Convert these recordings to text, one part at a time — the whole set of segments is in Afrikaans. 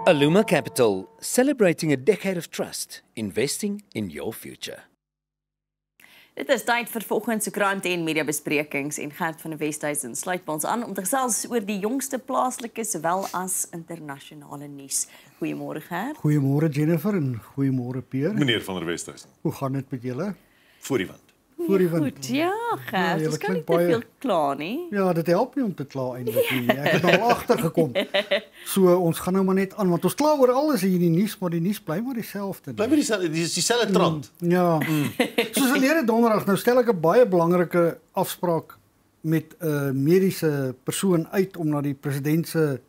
Aluma Capital, celebrating a decade of trust, investing in your future. Dit is tyd vir vanoggend se koerant en media besprekings en Gert van die Westhuizen sluit by ons aan om te gesels oor die jongste plaaslike sowel as internasionale nuus. Goeiemôre Gert. Goeiemôre Jennifer en goeiemôre Peer. Meneer van der Westhuizen. Hoe gaan dit met julle? Voor die wind. Voor die wind. Goed, ja Gert, julle ons kan nie klink te baie- veel kla nie. Ja, dit help nie om te kla eintlik nie. Ek het al agtergekom. So ons gaan nou maar net aan want ons kla oor alles hier in die nuus, maar die nuus bly maar dieselfde. Bly by dieselfde trant. Ja. Soos verlede donderdag, nou stel ek 'n baie belangrike afspraak met 'n mediese persoon uit om na die president se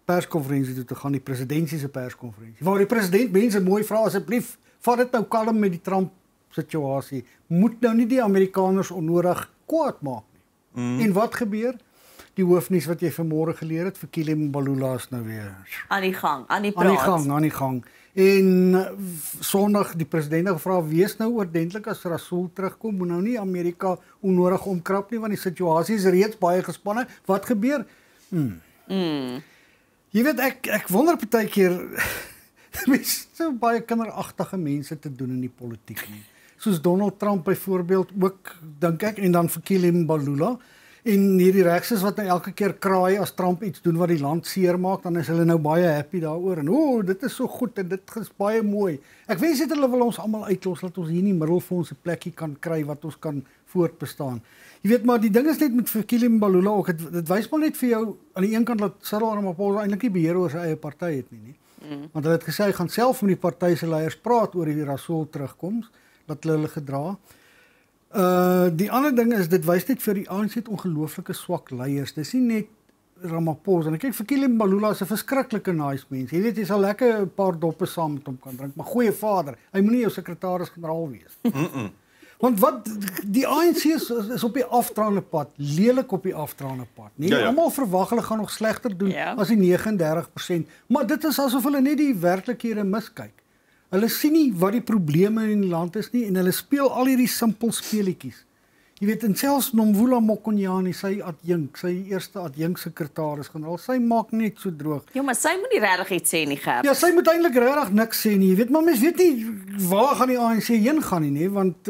perskonferensie toe te gaan, die presidentsie se perskonferensie. Waar die president mense mooi vra asseblief, vat dit nou kalm met die Trump situasie. Moet nou nie die Amerikaners onnodig kwaad maak nie. En wat gebeur? Die hoofnuus wat jy vanmôre geleer het, vir Fikile Mbalula is nou weer Aan die gang, aan die aan praat. die gang. En Sondag die president het gevra wees nou oordentlik as Rasool terugkom, moet nou nie Amerika onnodig omkrap nie want die situasie is reeds baie gespanne. Wat gebeur? Jy weet ek wonder partykeer mens so baie kinderagtige mense te doen in die politiek nie. Soos Donald Trump byvoorbeeld ook dink ek en dan Fikile Mbalula. En hierdie regses wat nou elke keer kraai as Trump iets doen wat die land seermaak, dan is hulle nou baie happy daaroor. En dit is so goed en dit is baie mooi. Ek wens dit hulle wil ons almal uitlos dat ons hier in die middel vir ons 'n plekkie kan kry wat ons kan voortbestaan. Jy weet maar die ding is net met Fikile Mbalula ook, dit wys maar net vir jou aan die een kant dat Cyril Ramaphosa eintlik nie beheer oor sy eie party het nie. Want hulle het gesê hy gaan self met die party se leiers praat oor die Rasool terugkoms, dat hulle gedra. Die ander ding is dit wys net vir die ANC het ongelooflike swak leiers. Dis nie net Ramaphosa. En kyk Fikile Mbalula is 'n verskriklike nice mens. Jy weet jy sal lekker 'n paar doppe saam met hom kan drink, maar goeie vader. Hy moenie jou sekretaris-generaal wees. Want wat die ANC is op die afdraande pad, lelik op die afdraande pad. Nee, Ja. almal verwag hulle gaan nog slegter doen Ja. as die 39%, maar dit is asof hulle net die werklikhede miskyk. Hulle sien nie wat die probleme in die land is nie en hulle speel al hierdie simpel speletjies. Jy weet, en selfs Nomvula Mokonyane, sy adjunk, sy eerste adjunk sekretaris-generaal, sy maak net so droog. Ja, maar sy moet nie regtig iets sê nie, Gert. Ja, sy moet eintlik regtig niks sê nie. Jy weet, maar mens weet nie waar gaan die ANC heen gaan nie, want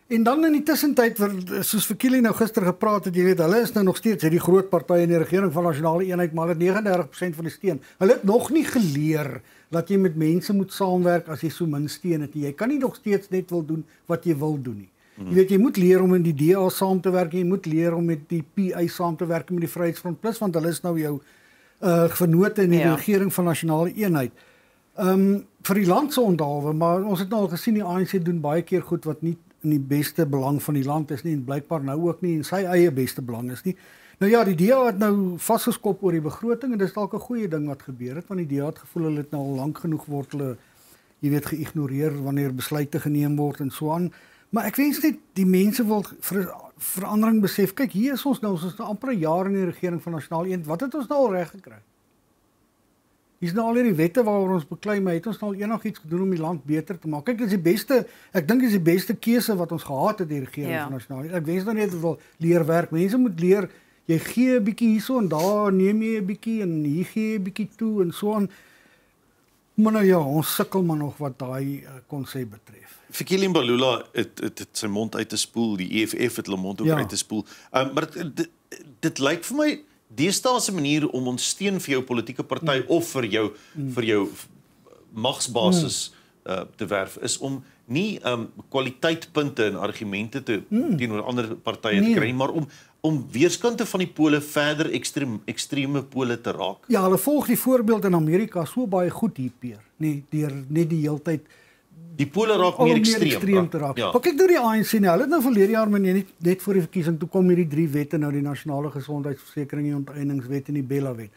en dan in die tussentyd soos Fikile nou gister gepraat het, jy weet, hulle is nou nog steeds die groot party in die regering van nasionale eenheid, maar hulle het 39% van die steun. Hulle het nog nie geleer dat jy met mense moet saamwerk as jy so min steun het nie. Jy kan nie nog steeds net wil doen wat jy wil doen nie. Jy weet, jy moet leer om in die DA saam te werk, jy moet leer om met die PI saam te werk met die Vryheidsfront Plus, want hulle is nou jou vennote in die regering van nasionale eenheid. Vir die land se onthaalwe, maar ons het nou al gesien die ANC doen baie keer goed wat nie in die beste belang van die land is nie en blykbaar nou ook nie in sy eie beste belang is nie. Nou ja, die DA het nou vasgeskop oor die begroting en dis dalk 'n goeie ding wat gebeur het want die DA het gevoel hulle het nou al lank genoeg word hulle jy weet geïgnoreer wanneer besluite geneem word en so aan. Maar ek wens net die mense wil verandering besef. Kyk, hier is ons nou nou amper 'n jaar in die regering van nasionale eenheid. Wat het ons nou al reg gekry? Hier's nou al hierdie wette waaroor ons beklei, maar het ons nou al enigiets gedoen om die land beter te maak? Kyk, dis die beste, ek dink dis die beste keuse wat ons gehad het die regering van nasionale. Ek wens nou net dat wil leer werk. Mense moet leer jy gee 'n bietjie hierso en daar neem jy 'n bietjie en hier gee jy 'n bietjie toe en so aan. Maar nou ja, ons sukkel maar nog wat daai konsep betref. Fikile Mbalula het sy mond uit te spoel, die EFF het hulle mond ook uit te spoel. Maar dit lyk vir my deesdae 'n manier om ons steun vir jou politieke party of vir jou magsbasis te werf is om nie kwaliteitpunte en argumente teenoor ander partye te kry, maar om weerskante van die pole verder ekstreme pole te raak. Ja, hulle volg die voorbeeld in Amerika so baie goed hier, Peer. Nee, deur net die heeltyd die pole raak meer ekstreem te raak. Ja. Maar kyk nou die ANC nou, hulle het nou verlede jaar net voor die verkiesing toe kom hierdie 3 wette nou die nasionale gesondheidsversekering, die onteieningswet en die Bella-wet.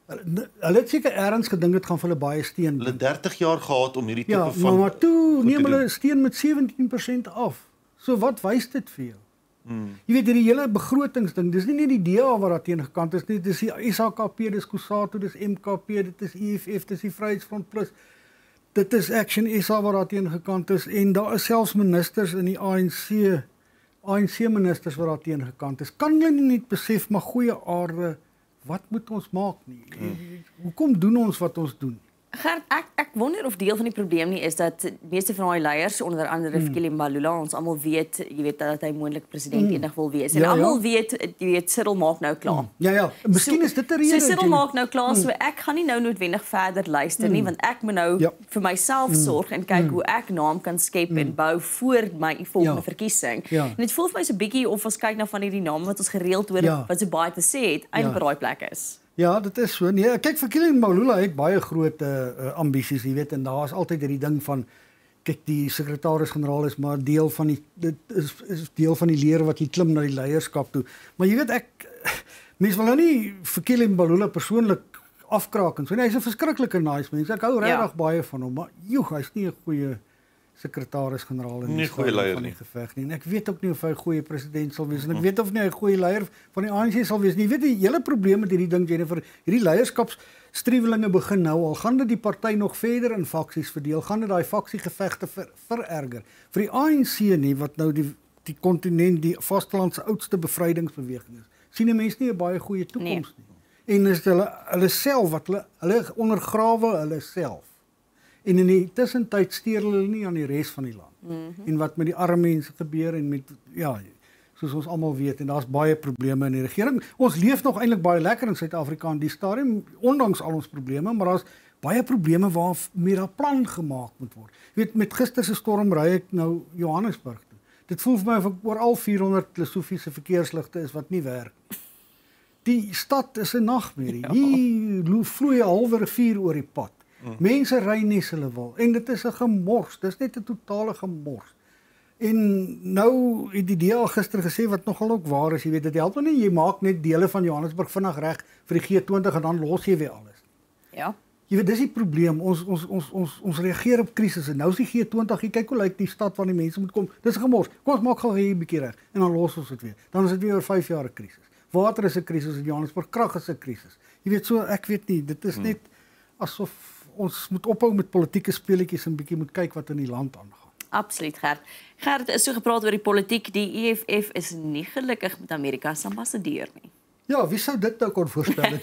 Hulle het seker ergens gedink dit gaan vir hulle baie steun. Hulle 30 jaar gehad om hierdie tipe van maar toe neem hulle steun met 17% af. So wat wys dit vir jou? Jy weet hierdie hele begrotingsding, dis nie net die DA wat daar teen gekant is nie, dis die SHKP, dis Kusatu, dis MKP, dit is EFF, dis die Vryheidsfront Plus. Dit is Action SA wat daar teen gekant is en daar is selfs ministers in die ANC ministers wat daar teen gekant is. Kan hulle nie net besef maar goeie aarde wat moet ons maak nie? Hoekom doen ons wat ons doen? Gert, ek wonder of deel van die probleem nie is dat meeste van daai leiers, onder andere Fikile Mbalula, ons almal weet, jy weet dat hy moontlik president eendag wil wees. En almal weet, jy weet Cyril maak nou klaar. Ja, miskien is dit 'n rede. So Cyril maak nou klaar, so ek gaan nie nou noodwendig verder luister nie, want ek moet nou vir myself sorg en kyk hoe ek naam kan skep en bou voor my volgende verkiesing. En dit voel vir my so 'n bietjie of ons kyk na van hierdie name wat ons gereeld hoor wat so baie te sê het, eintlik op daai plek is. Ja, dit is so. Nee, kyk, Fikile Mbalula het baie groot ambisies, jy weet, en daar is altyd hierdie ding van kyk, die sekretaris-generaal is maar deel van dit is deel van die leer wat jy klim na die leierskap toe. Maar jy weet mense wil nou nie Fikile Mbalula persoonlik afkraak. So nee, hy's 'n verskriklike nice mens. Ek hou regtig baie van hom, maar hy's nie 'n goeie sekretaris-generaal in die leier van die geveg nie. En ek weet ook nie of hy 'n goeie president sal wees en ek weet of nie hy 'n goeie leier van die ANC sal wees nie. Jy weet die hele probleem met hierdie ding, Jennifer, hierdie leierskapsstruwelinge begin nou al. Gaan dit die party nog verder in faksies verdeel? Gaan dit daai faksiegevegte vererger? Vir die ANC nie wat nou die kontinent, die vasteland se oudste bevrydingsbeweging is. Sien 'n mens nie 'n baie goeie toekoms nie. En is hulle self wat hulle ondergrawe hulle self. En in die tussentyd steur hulle nie aan die res van die land. En wat met die arme mense gebeur en met soos ons almal weet, en daar's baie probleme in die regering. Ons leef nog eintlik baie lekker in Suid-Afrika in die stadium, ondanks al ons probleme, maar daar's baie probleme waar meer 'n plan gemaak moet word. Jy weet, met gister se storm ry ek nou Johannesburg toe. Dit voel vir my of ek oor al 400 Lesotho's verkeersligte is wat nie werk. Die stad is 'n nagmerrie. Hier vloei 'n halwe rivier oor die pad. Mense ry nie as hulle wil en dit is 'n gemors, dis net 'n totale gemors. En nou het die DA gister gesê wat nogal ook waar is, jy weet dit help nie jy maak net dele van Johannesburg vinnig reg vir die G20 en dan los jy weer alles. Ja. Jy weet dis die probleem, ons reageer op krisisse. Nou is die G20, jy kyk hoe lyk die stad waar die mense moet kom. Dis 'n gemors. Kom ons maak gou hier 'n bietjie reg en dan los ons dit weer. Dan is dit weer oor 5 jaar 'n krisis. Water is 'n krisis in Johannesburg, krag is 'n krisis. Jy weet so, ek weet nie, dit is net asof ons moet ophou met politieke speletjies en bietjie moet kyk wat in die land aangaan. Absoluut, Gert. Gert, is so gepraat oor die politiek. Die EFF is nie gelukkig met Amerika se ambassadeur nie. Ja, wie sou dit nou kon voorstel?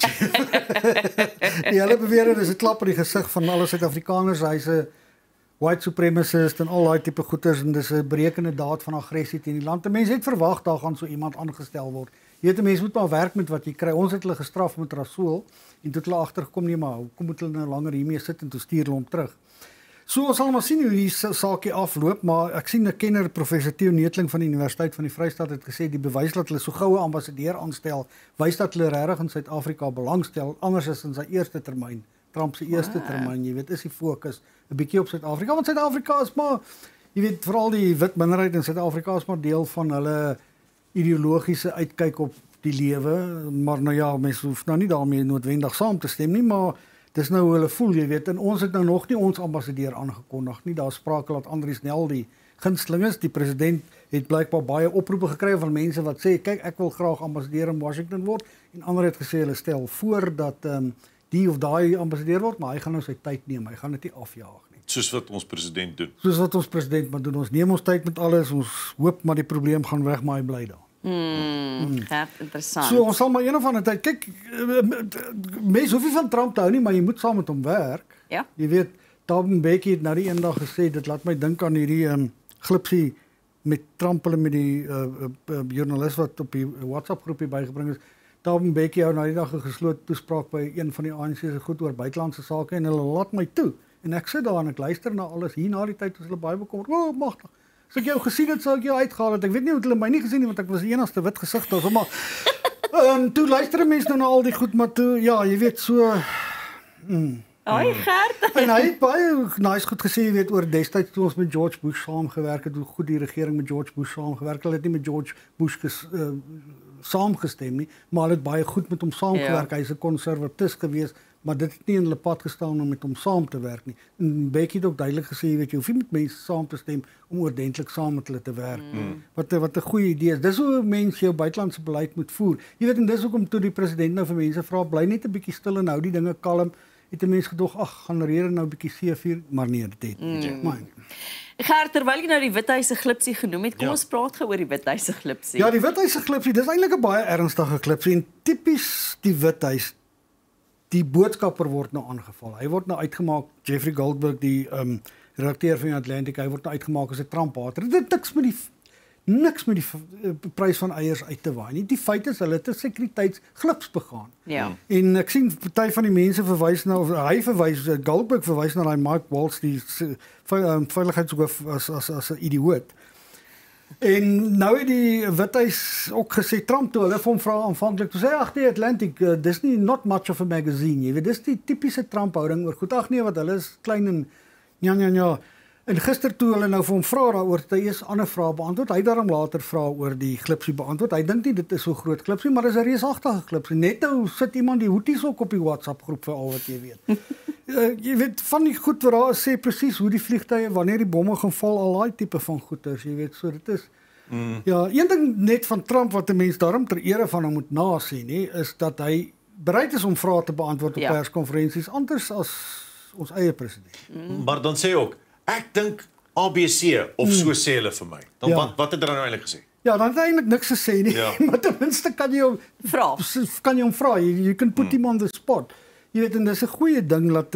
Die hele bewering is 'n klap in die gesig van alle Suid-Afrikaners. Hy's 'n white supremacist en al daai tipe goeters en dis 'n berekende daad van aggressie teen die land. Mense het verwag daar gaan so iemand aangestel word. Jy weet, mense moet maar werk met wat jy kry. Ons het hulle gestraf met Rasool en toe het hulle agtergekom nie, maar hoekom moet hulle nou langer hiermee sit en toe stuur hulle hom terug. So ons sal maar sien hoe die saakie afloop, maar ek sien 'n kenner, professor Theo Neethling van die Universiteit van die Vrystaat het gesê die bewys dat hulle so goue ambassadeur aanstel, wys dat hulle regtig in Suid-Afrika belangstel, anders as in sy eerste termyn. Trump se eerste termyn, jy weet, is die fokus 'n bietjie op Suid-Afrika, want Suid-Afrika is maar, jy weet, veral die wit minderheid in Suid-Afrika is maar deel van hulle ideologiese uitkyk op die lewe, maar nou ja, mense hoef nou nie daarmee noodwendig saam te stem nie, maar dis nou hoe hulle voel, jy weet, en ons het nou nog nie ons ambassadeur aangekondig nie. Daar sprake dat Andries Nel die gunsteling is. Die president het blykbaar baie oproepe gekry van mense wat sê, kyk, ek wil graag ambassadeur in Washington word, en ander het gesê hulle stel voor dat die of daai ambassadeur word, maar hy gaan nou sy tyd neem. Hy gaan dit nie afjaag nie. Soos wat ons president doen. Soos wat ons president maar doen. Ons neem ons tyd met alles. Ons hoop maar die probleem gaan weg, maar hy bly daar. Gert, interessant. So ons sal maar een of ander tyd kyk, mense hoef nie van Trump te hou nie, maar jy moet saam met hom werk. Ja. Jy weet, Thabo Mbeki het nou die eendag gesê, dit laat my dink aan hierdie glipsie met Trump en met die joernalis wat op die WhatsApp groepie bygebring is. Thabo Mbeki hou nou die dag 'n geslote toespraak by een van die ANC se goed oor buitelandse sake en hulle laat my toe. En ek sit daar en ek luister na alles. Hier na die tyd is hulle baie bekommerd. O, magtig. As ek jou gesien het, sou ek jou uitgehaal het. Ek weet nie hoe hulle my nie gesien nie, want ek was die enigste wit gesig daar. Maar toe luister mense nou na al die goed, maar toe, ja, jy weet, so... Hoi, Gert. En hy het baie nice goed gesê, jy weet, oor destyds toe ons met George Bush saamgewerk het, hoe goed die regering met George Bush saamgewerk. Hulle het nie met George Bush saamgestem nie, maar hulle het baie goed met hom saamgewerk. Hy's 'n konservatis geweest, maar dit het nie in hulle pad gestaan om met hom saam te werk nie. En Becky het ook duidelik gesê, jy weet, jy hoef nie met mense saam te stem om oordentlik saam met hulle te werk. Wat 'n goeie idee is. Dis hoe mense jou buitelandse beleid moet voer. Jy weet, en dis hoekom toe die president nou vir mense vra, bly net 'n bietjie stil en hou die dinge kalm het 'n mens gedog, ag, gaan reën nou 'n bietjie seevuur, maar nee, dit het. Maar, Gert, terwyl jy nou die Withuis se glipsie genoem het, kom ons praat gou oor die Withuis se glipsie. ja, die Withuis se klipsie, dis eintlik 'n baie ernstige klipsie en tipies die Withuis. Die boodskapper word nou aangeval. Hy word nou uitgemaak, Jeffrey Goldberg, die redakteur van die Atlantic, hy word nou uitgemaak as 'n Trump-hater. Dit het niks met die prys van eiers uit te waai nie. Die feit is hulle het 'n sekuriteitsglips begaan. Ja. En ek sien party van die mense verwys na, of hy verwys, Goldberg verwys na daai Mike Waltz, die veiligheidshoof as 'n idioot. En nou het die Withuis ook gesê, Trump toe hulle vir hom vra aanvanklik, toe sê ag die Atlantic, dis nie not much of a magazine, jy weet, dis die tipiese Trump houding oor goed, ag nee, wat hulle is klein en ja. En gister toe hulle nou vir hom vra daaroor, het hy eers ander vrae beantwoord. Hy daarom later vra oor die glipsie beantwoord. Hy dink nie dit is so groot glipsie, maar dis 'n reusagtige glipsie. Net nou sit iemand die hoeties ook op die WhatsApp groep vir al wat jy weet. Jy weet van die goed wat daar sê presies hoe die vliegtye wanneer die bomme gaan val, al daai tipe van goeters, jy weet, so dit is ja, een ding net van Trump wat 'n mens daarom ter ere van hom moet nasien, is dat hy bereid is om vrae te beantwoord op perskonferensies anders as ons eie president. Maar dan sê hy ook, ek dink ABC of so sê hulle vir my. Dan wat het hulle nou eintlik gesê? Ja, dan het hy eintlik niks gesê nie, maar ten minste kan jy hom vra. Jy kan put him on the spot. Jy weet, en dis 'n goeie ding dat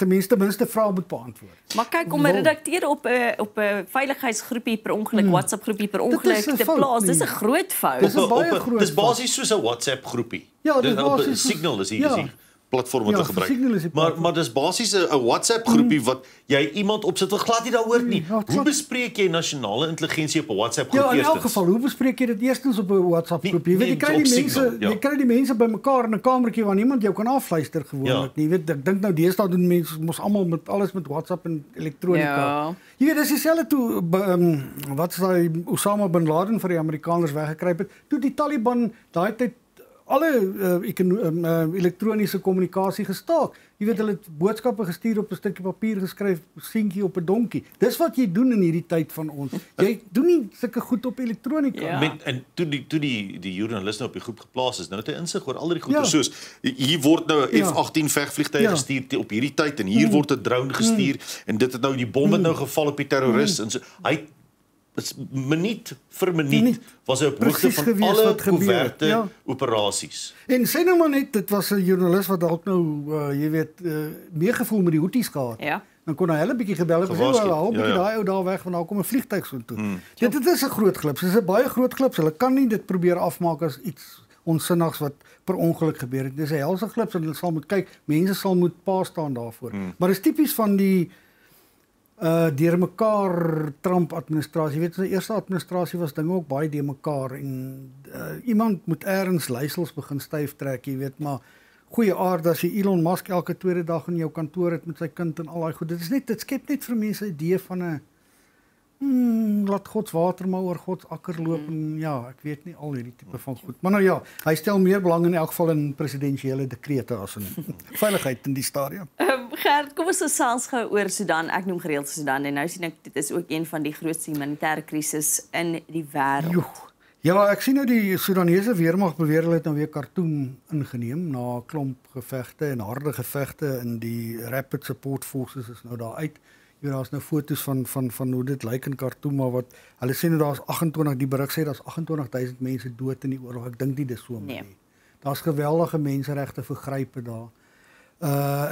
'n mens ten minste vrae moet beantwoord. Maar kyk, om 'n redakteur op 'n veiligheidsgroepie per ongeluk, WhatsApp groepie per ongeluk te plaas, dis 'n groot fout. Dis 'n baie groot fout. Dis basies soos 'n WhatsApp groepie. Ja, dis basies Signal is hier platform wat te Signal gebruik. is die platform. Maar dis basies 'n WhatsApp groepie wat jy iemand opsit wat glad nie daaroor nie. Hoe bespreek jy nasionale intelligensie op 'n WhatsApp groep Ja, in eerstens? elk geval, hoe bespreek jy dit eerstens op 'n WhatsApp groepie? Jy weet, jy kry die mense bymekaar in 'n kamertjie waar niemand jou kan afluister gewoonlik nie. Jy weet, ek dink nou deesdae doen mense mos almal met alles met WhatsApp en elektronika. Jy weet, dis dieselfde toe wat is daai Osama bin Laden vir die Amerikaners weggekruip het, toe die Taliban daai tyd alle elektroniese kommunikasie gestaak. Jy weet, hulle het boodskappe gestuur op 'n stukkie papier geskryf, seentjie op 'n donkie. Dis wat jy doen in hierdie tyd van ons. Jy doen nie sulke goed op elektronika. Ja. En toe die joernaliste op die groep geplaas is, nou het hy insig oor al die goeie soos hier word nou 'n F-18 vegvliegtuig gestuur op hierdie tyd en hier word 'n drone gestuur en dit het nou die bom het nou geval op die terroris en so hy minuut vir minuut was hy op hoogte van alle koeverte operasies. En sê nou maar net, dit was 'n joernalis wat dalk nou, jy weet, meegevoel met die Houthis gehad. Ja. Dan kon hy hulle bietjie gebel en gesê, hou bietjie daai ou daar weg, want daar kom 'n vliegtuig so toe. Dit is 'n groot klips, dit is 'n baie groot klips. Hulle kan nie dit probeer afmaak as iets onsinnigs wat per ongeluk gebeur het. Dis 'n helse klips en hulle sal moet kyk, mense sal moet pa staan daarvoor. Maar dis tipies van die deurmekaar Trump-administrasie. Jy weet, sy eerste administrasie was dinge ook baie deurmekaar en iemand moet eers leiersels begin styf trek, jy weet, maar goeie aard as jy Elon Musk elke tweede dag in jou kantoor het met sy kind en al daai goed. Dit skep net vir mense 'n idee van 'n laat God se water maar oor God se akker loop en ja, ek weet nie al hierdie tipe van goed. Maar nou ja, hy stel meer belang in elk geval in presidensiële dekrete as in veiligheid in die stadium. Gert, kom ons gesels gou oor Sudan. Ek noem gereeld Sudan en nou sien ek dit is ook een van die grootste humanitêre krisis in die wêreld. Ja, ek sien nou die Sudanese weermag beweer hulle het nou weer Khartoum ingeneem na 'n klomp gevegte en harde gevegte in die Rapid Support Forces is nou daar uit. Ja, daar's nou foto's van hoe dit lyk in Khartoum, maar wat hulle sê nou daar's 28, die berig sê daar's 28000 mense dood in die oorlog. Ek dink nie dis so nie. Daar's geweldige menseregte vergrype daar.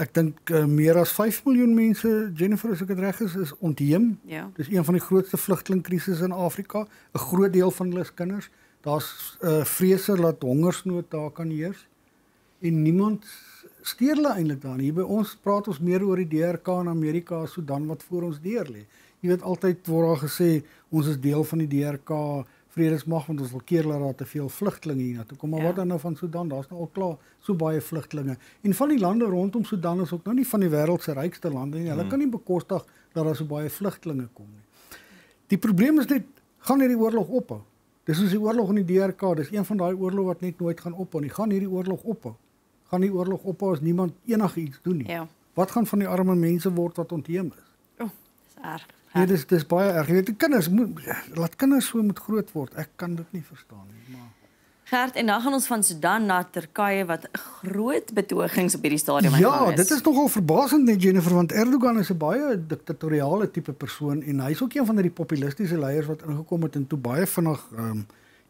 Ek dink meer as 5 miljoen mense, Jennifer, as ek dit reg is ontheem. Ja. Dis een van die grootste vlugtelingkrisisse in Afrika. 'n Groot deel van hulle is kinders. Daar's vrese dat hongersnood daar kan heers. En niemand steur hulle eintlik daar nie. Hier by ons praat ons meer oor die DRK in Amerika as Sudan wat voor ons deur lê. Jy weet, altyd word daar gesê ons is deel van die DRK vredesmag want ons wil keer dat daar te veel vlugtelinge hier na toe kom. Maar wat dan nou van Sudan? Daar's nou al klaar so baie vlugtelinge. En van die lande rondom Sudan is ook nou nie van die wêreld se rykste lande nie. Hulle kan nie bekostig dat daar so baie vlugtelinge kom nie. Die probleem is net, gaan hierdie oorlog ophou? Dis soos die oorlog in die DRK, dis een van daai oorloë wat net nooit gaan ophou nie. Gaan hierdie oorlog ophou? Gaan die oorlog ophou as niemand enigiets doen nie? Ja. Wat gaan van die arme mense word wat ontheem is? Dis erg. Nee, dis baie erg. Jy weet, die kinders laat kinders so moet groot word. Ek kan dit nie verstaan nie, maar Gert, en dan gaan ons van Sudan na Turkye wat groot betogings op hierdie stadium Ja, dit is nogal verbasend net Jennifer, want Erdogan is 'n baie diktatoriale tipe persoon en hy's ook een van die populistiese leiers wat ingekom het en toe baie vinnig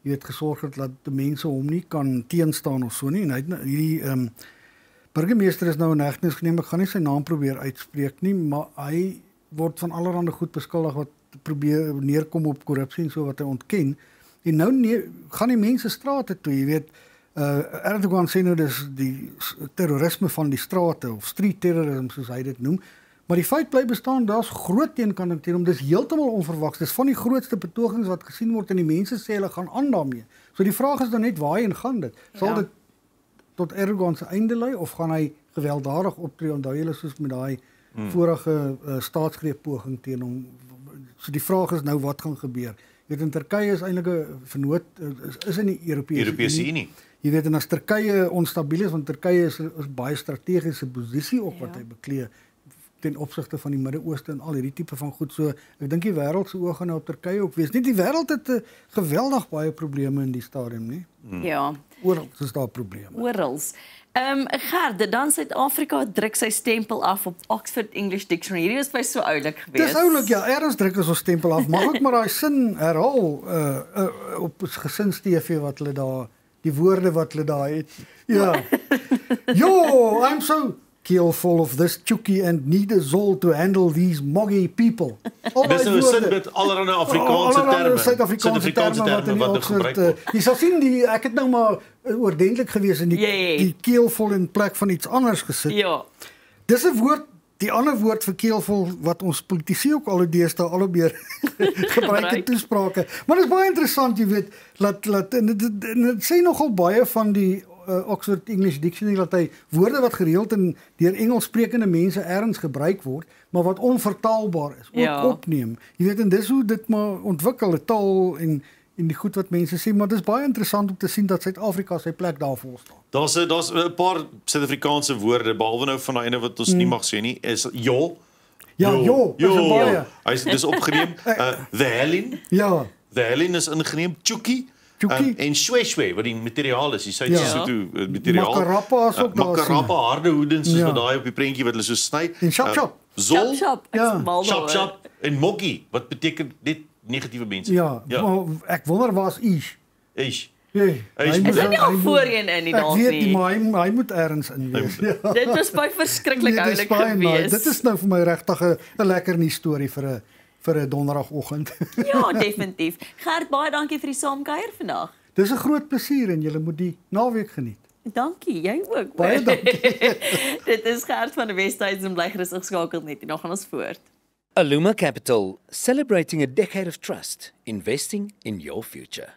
jy weet gesorg het dat die mense hom nie kan teenstaan of so nie en hy het hierdie burgemeester is nou in hegtenis geneem. Ek gaan nie sy naam probeer uitspreek nie, maar hy word van allerlei goed beskuldig wat probeer neerkom op korrupsie en so wat hy ontken. En nou gaan die mense strate toe, jy weet, Erdogan sê nou dis die terrorisme van die strate of street terrorism soos hy dit noem. Maar die feit bly bestaan, daar's groot teenkanting teen hom. Dis heeltemal onverwags. Dis van die grootste betogings wat gesien word en die mense sê hulle gaan aan daarmee. So die vraag is dan net waarheen gaan dit? Sal dit tot Erdogan se einde lei of gaan hy gewelddadig optree? Onthou julle soos met daai vorige staatsgreep-poging teen hom. So die vraag is nou wat gaan gebeur. Jy weet in Turkye is eintlik 'n vernoot is in die Europese Unie. Jy weet en as Turkye onstabiel is, want Turkye is baie strategiese posisie ook wat hy beklee ten opsigte van die Midde-Ooste en al hierdie tipe van goed. So ek dink die wêreld se oë gaan nou op Turkye ook wees. Nie die wêreld het geweldig baie probleme in die stadium nie. Ja. Oral is daar probleme. Orals. Gert, dan Suid-Afrika druk sy stempel af op Oxford English Dictionary. Hierdie is by so oulik geweest. Dis oulik, ja. Erns druk is ons stempel af. Mag ek maar daai sin herhaal op gesins-TV wat hulle daar, die woorde wat hulle daar het. Ja. Yo, I'm so full of this chookie and need a soul to handle these moggy people. Dis nou 'n sin met allerlei Afrikaanse terme. Suid-Afrikaanse terme wat gebruik word. Jy sal sien ek het nou maar oordentlik gewees in die keelvol in plek van iets anders gesit. Ja. Dis 'n woord, die ander woord vir keelvol wat ons politici ook al deesdae al meer gebruik in toesprake. Maar dit is baie interessant, jy weet, en dit sê nogal baie van die Oxford English Dictionary dat hy woorde wat gereeld deur Engelssprekende mense ergens gebruik word, maar wat onvertaalbaar is, ook opneem. Jy weet en dis hoe dit maar ontwikkel, 'n taal en die goed wat mense sê, maar dis baie interessant om te sien dat Suid-Afrika sy plek daarvoor staan. Daar's 'n paar Suid-Afrikaanse woorde behalwe nou van daai ene wat ons nie mag sê nie, is jo. Ja, baie. Dis opgeneem. The Helen. Ja. The Helen is ingeneem. Chookie. En shwe wat die materiaal is, die Suid-Sotho materiaal. Makarapa is ook daar. Makarapa harde hoedens soos wat daai op die prentjie wat hulle so sny. En shop. Zol. Shop. En moggy wat beteken net negatiewe mense. Ja. Ek wonder waar's Ish. Ish. Hy moet nie voorheen in die dalk nie. Ek weet nie, maar hy moet ergens in wees. Dit was baie verskriklik oulik geweest. Dit is nou vir my regtig 'n lekker nuus storie vir 'n donderdagoggend. Ja, definitief. Gert, baie dankie vir die saamkuier vandag. Dis 'n groot plesier en julle moet die naweek geniet. Dankie, jy ook. Baie dankie. Dit is Gert van die Westhuizen bly gerus geskakel net en dan gaan ons voort. Aluma Capital, celebrating a decade of trust, investing in your future.